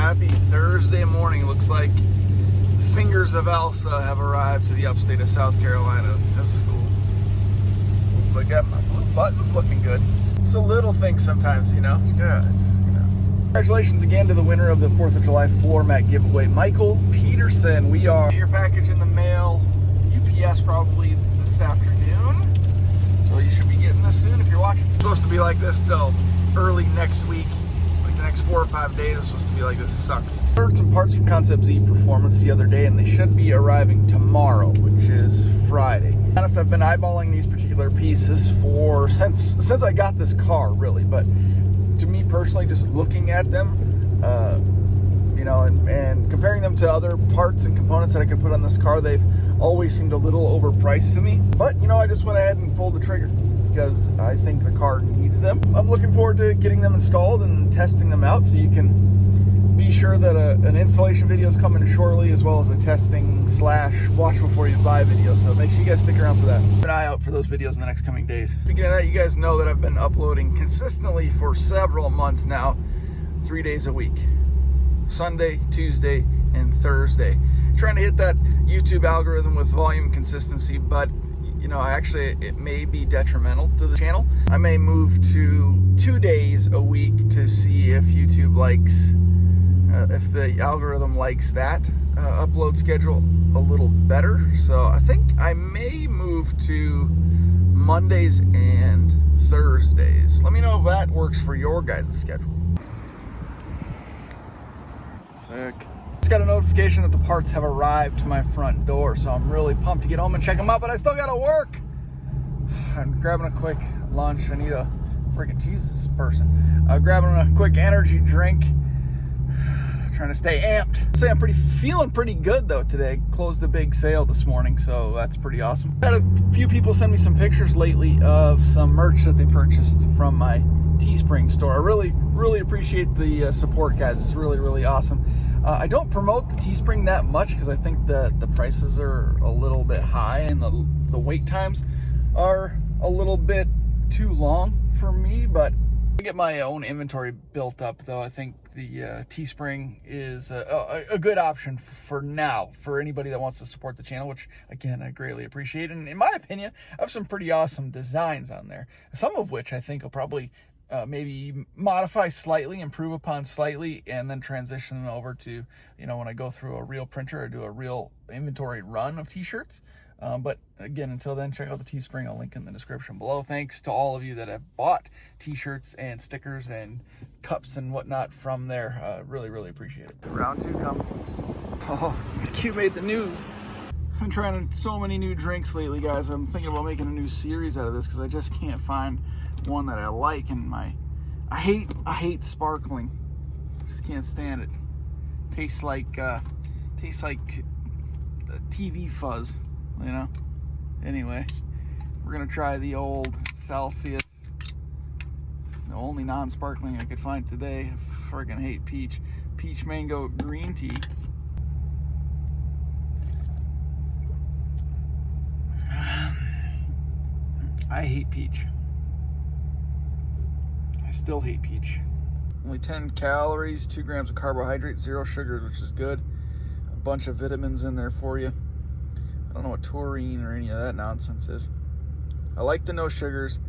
Happy Thursday morning. Looks like the fingers of Elsa have arrived to the upstate of South Carolina. That's cool. But I got my blue buttons looking good. It's a little thing sometimes, you know? Yeah, Congratulations again to the winner of the 4th of July floor mat giveaway, Michael Peterson. We are your package in the mail, UPS probably this afternoon. So you should be getting this soon if you're watching. It's supposed to be like this till early next week. Like the next 4 or 5 days it's supposed to be like this. It sucks. I ordered some parts from Concept Z Performance the other day and they should be arriving tomorrow, which is Friday. To be honest, I've been eyeballing these particular pieces since I got this car, really. But to me personally, just looking at them, you know, and comparing them to other parts and components that I could put on this car, they've always seemed a little overpriced to me. But, you know, I just went ahead and pulled the trigger because I think the car needs them. I'm looking forward to getting them installed and testing them out, so you can be sure that an installation video is coming shortly, as well as a testing / watch before you buy video. So make sure you guys stick around for that. Keep an eye out for those videos in the next coming days. Speaking of that, you guys know that I've been uploading consistently for several months now, 3 days a week. Sunday, Tuesday, and Thursday. Trying to hit that YouTube algorithm with volume consistency, but you know, it may be detrimental to the channel. I may move to 2 days a week to see if YouTube likes, if the algorithm likes that upload schedule a little better. So I think I may move to Mondays and Thursdays. Let me know if that works for your guys' schedule. Sick. Just got a notification that the parts have arrived to my front door, so I'm really pumped to get home and check them out, but I still gotta work. I'm grabbing a quick lunch. I need a freaking Jesus person. Grabbing a quick energy drink. Trying to stay amped. I'd say I'm feeling pretty good though today. Closed a big sale this morning, so that's pretty awesome. Had a few people send me some pictures lately of some merch that they purchased from my Teespring store. I really appreciate the support, guys. It's really awesome. I don't promote the Teespring that much because I think the prices are a little bit high and the wait times are a little bit too long for me, but to get my own inventory built up though, I think the Teespring is a good option for now for anybody that wants to support the channel, which again I greatly appreciate. And in my opinion, I have some pretty awesome designs on there, some of which I think will probably maybe modify slightly, improve upon slightly, and then transition over to, you know, when I go through a real printer or do a real inventory run of t-shirts. But again, until then, check out the Teespring. I'll link in the description below. Thanks to all of you that have bought t-shirts and stickers and cups and whatnot from there. Really appreciate it. Round 2 coming. Oh, Q made the news. I've been trying so many new drinks lately, guys. I'm thinking about making a new series out of this because I just can't find one that I like. And I hate sparkling. Just can't stand it. Tastes like TV fuzz, you know. Anyway, we're gonna try the old Celsius, the only non-sparkling I could find today. I friggin' hate peach mango green tea. I hate peach. I still hate peach. Only 10 calories, 2 grams of carbohydrates, 0 sugars, which is good. A bunch of vitamins in there for you. I don't know what taurine or any of that nonsense is. I like the no sugars.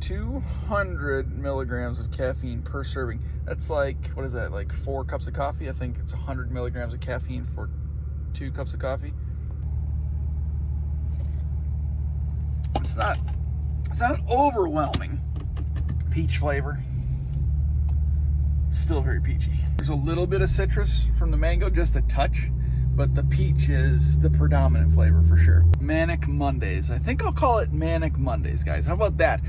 200 milligrams of caffeine per serving. That's like, what is that, like 4 cups of coffee? I think it's 100 milligrams of caffeine for 2 cups of coffee. It's not an overwhelming peach flavor. Still very peachy. There's a little bit of citrus from the mango, just a touch, but the peach is the predominant flavor for sure. Manic Mondays. I think I'll call it Manic Mondays, guys. How about that?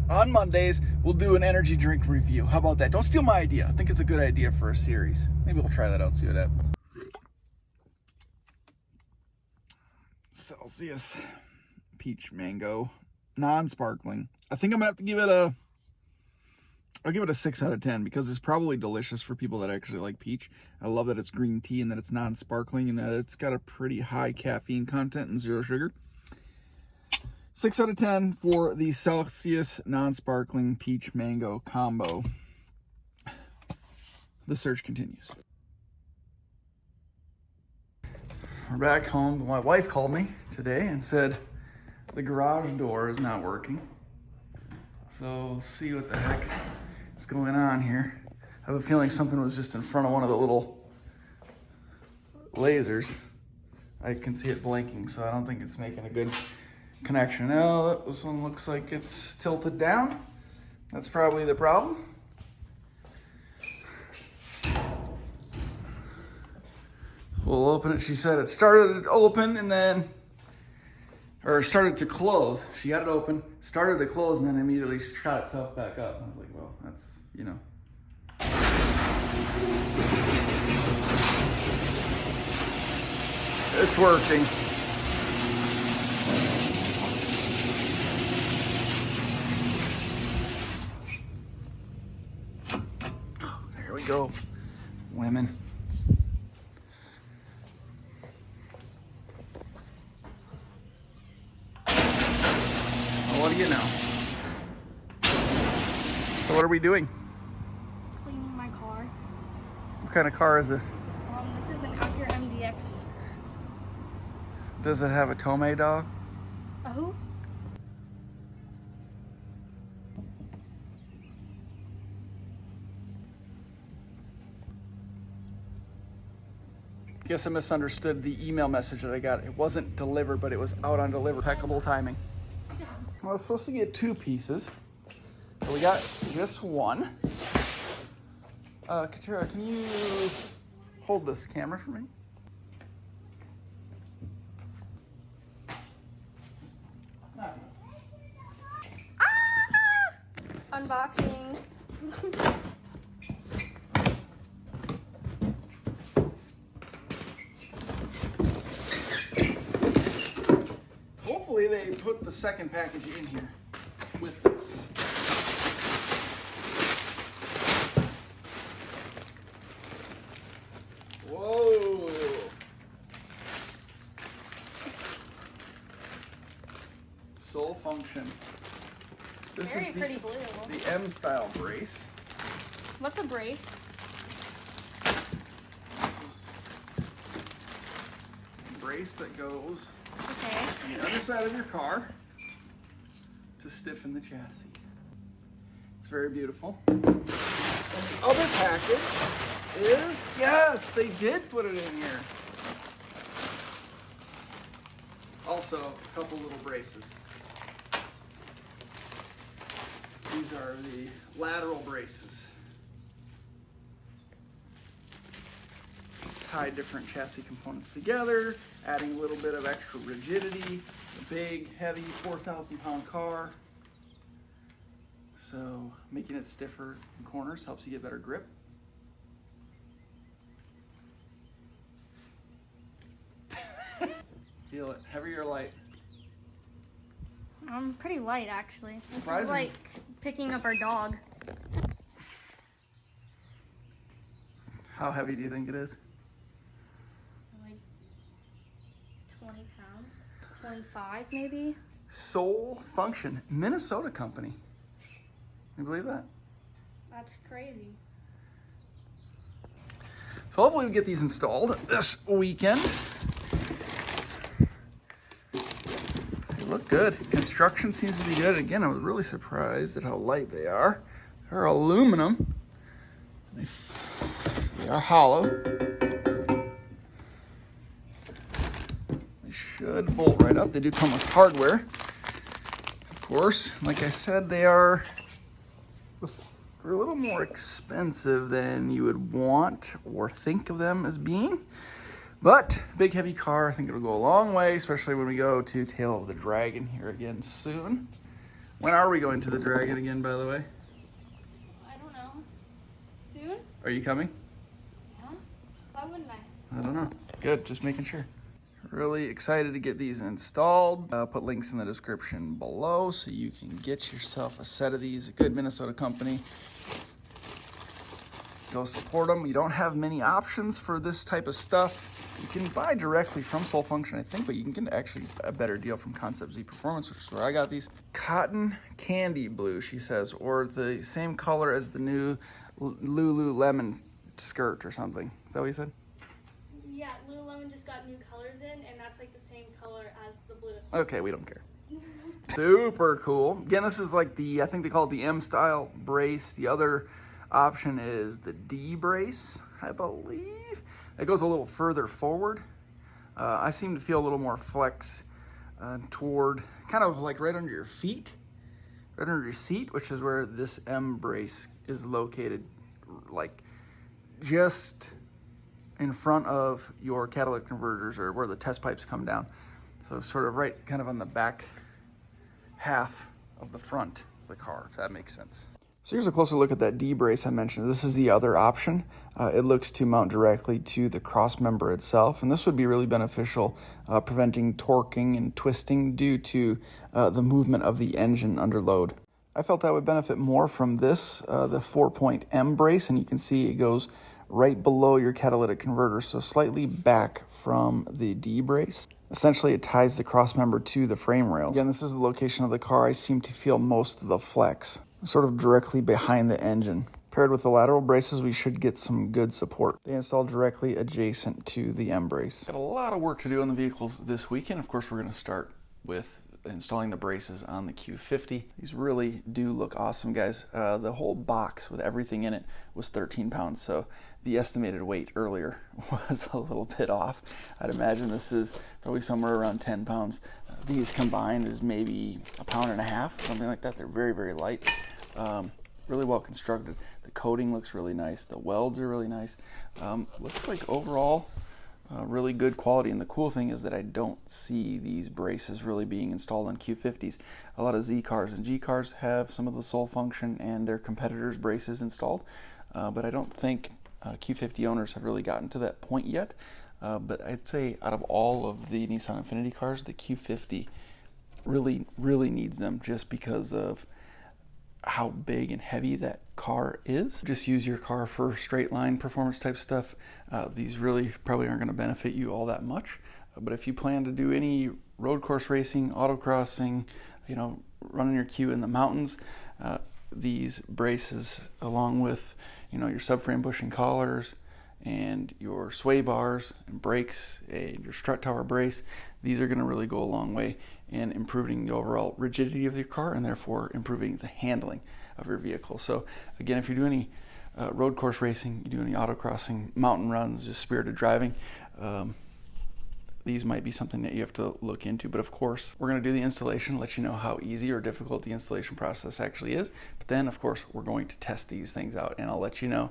On Mondays, we'll do an energy drink review. How about that? Don't steal my idea. I think it's a good idea for a series. Maybe we'll try that out and see what happens. Celsius peach mango, non-sparkling. I think I'm gonna have to give it I'll give it a 6 out of 10 because it's probably delicious for people that actually like peach. I love that it's green tea and that it's non-sparkling and that it's got a pretty high caffeine content and 0 sugar. 6 out of 10 for the Celsius non-sparkling peach mango combo. The search continues. we're back home. My wife called me today and said the garage door is not working. So we'll see what the heck is going on here. I have a feeling something was just in front of one of the little lasers. I can see it blinking, so I don't think it's making a good connection. Now, this one looks like it's tilted down. That's probably the problem. We'll open it. She said it started to open and then, or started to close. She had it open, started to close, and then immediately shot itself back up. I was like, well, that's, you know. It's working. There we go, women. What do you know? So what are we doing? Cleaning my car. What kind of car is this? This is an Acura MDX. Does it have a Tomei dog? A who? Guess I misunderstood the email message that I got. It wasn't delivered, but it was out on delivery. Impeccable timing. Well, I was supposed to get 2 pieces, but we got just one. Katera, can you hold this camera for me? Unboxing. Hopefully they put the second package in here with this. Whoa. Soul Function. This Very is pretty blue. the M style brace. What's a brace? This is a brace that goes Okay. on the other side of your car to stiffen the chassis. It's very beautiful. And the other package is, yes, they did put it in here. Also, a couple little braces. These are the lateral braces. Just tie different chassis components together, adding a little bit of extra rigidity. A big, heavy, 4,000-pound car. So making it stiffer in corners helps you get better grip. Feel it, heavy or light? I'm pretty light, actually. This Surprising. is like picking up our dog. How heavy do you think it is? Like 20 pounds. 25 maybe? Soul Function, Minnesota company. Can you believe that? That's crazy. So hopefully we get these installed this weekend. They look good. Construction seems to be good. Again, I was really surprised at how light they are. They're aluminum. They are hollow. They should bolt right up. They do come with hardware, of course. Like I said, they're a little more expensive than you would want or think of them as being. But big heavy car, I think it'll go a long way, especially when we go to Tail of the Dragon here again soon. When are we going to the Dragon again, by the way? I don't know. Soon? Are you coming? Yeah. Why wouldn't I? I don't know. Good, just making sure. Really excited to get these installed. I'll put links in the description below so you can get yourself a set of these. A good Minnesota company. Go support them. You don't have many options for this type of stuff. You can buy directly from Soul Function, I think, but you can get actually a better deal from Concept Z Performance, which is where I got these. Cotton candy blue, she says, or the same color as the new Lululemon skirt or something. Is that what you said? Yeah, Lululemon just got new colors in, and that's like the same color as the blue. Okay, we don't care. Super cool. Again, this is like I think they call it the M style brace. The other option is the D brace, I believe. It goes a little further forward. I seem to feel a little more flex toward kind of like right under your feet, right under your seat, which is where this M brace is located, like just in front of your catalytic converters, or where the test pipes come down. So sort of right kind of on the back half of the front of the car, if that makes sense. So here's a closer look at that D brace I mentioned. This is the other option. It looks to mount directly to the cross member itself, and this would be really beneficial, preventing torquing and twisting due to the movement of the engine under load. I felt I would benefit more from this, the 4-point M brace, and you can see it goes right below your catalytic converter, so slightly back from the D brace. Essentially, it ties the cross member to the frame rails. Again, this is the location of the car I seem to feel most of the flex, sort of directly behind the engine. Paired with the lateral braces, we should get some good support. They install directly adjacent to the M brace. Got a lot of work to do on the vehicles this weekend. Of course, we're going to start with installing the braces on the Q50. These really do look awesome, guys. The whole box with everything in it was 13 pounds, so the estimated weight earlier was a little bit off. I'd imagine this is probably somewhere around 10 pounds. These combined is maybe 1.5 pounds, something like that. They're very, very light. Really well constructed. The coating looks really nice. The welds are really nice. Looks like overall really good quality. And the cool thing is that I don't see these braces really being installed on Q50s. A lot of Z cars and G cars have some of the sole function and their competitors' braces installed, but I don't think Q50 owners have really gotten to that point yet. But I'd say out of all of the Nissan Infiniti cars, the Q50 really needs them, just because of how big and heavy that car is. Just use your car for straight line performance type stuff. These really probably aren't going to benefit you all that much. But if you plan to do any road course racing, autocrossing, running your Q in the mountains, these braces, along with your subframe bushing collars and your sway bars and brakes and your strut tower brace, these are going to really go a long way in improving the overall rigidity of your car, and therefore improving the handling of your vehicle. So again, if you do any road course racing, you do any autocrossing, mountain runs, just spirited driving, these might be something that you have to look into. But of course, we're going to do the installation, let you know how easy or difficult the installation process actually is. But then, of course, we're going to test these things out, and I'll let you know.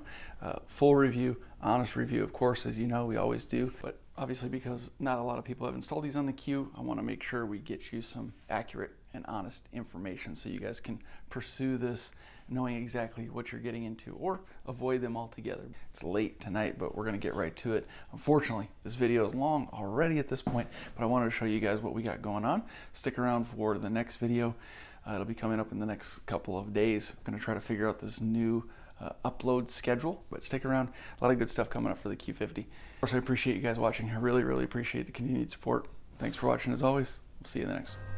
Full review, honest review, of course, as you know, we always do. But obviously, because not a lot of people have installed these on the Q, I want to make sure we get you some accurate and honest information so you guys can pursue this knowing exactly what you're getting into, or avoid them altogether. It's late tonight, but we're going to get right to it. Unfortunately, this video is long already at this point, but I wanted to show you guys what we got going on. Stick around for the next video. It'll be coming up in the next couple of days. I'm going to try to figure out this new upload schedule, but stick around. A lot of good stuff coming up for the Q50. Of course, I appreciate you guys watching. I really appreciate the continued support. Thanks for watching as always. We'll see you in the next one.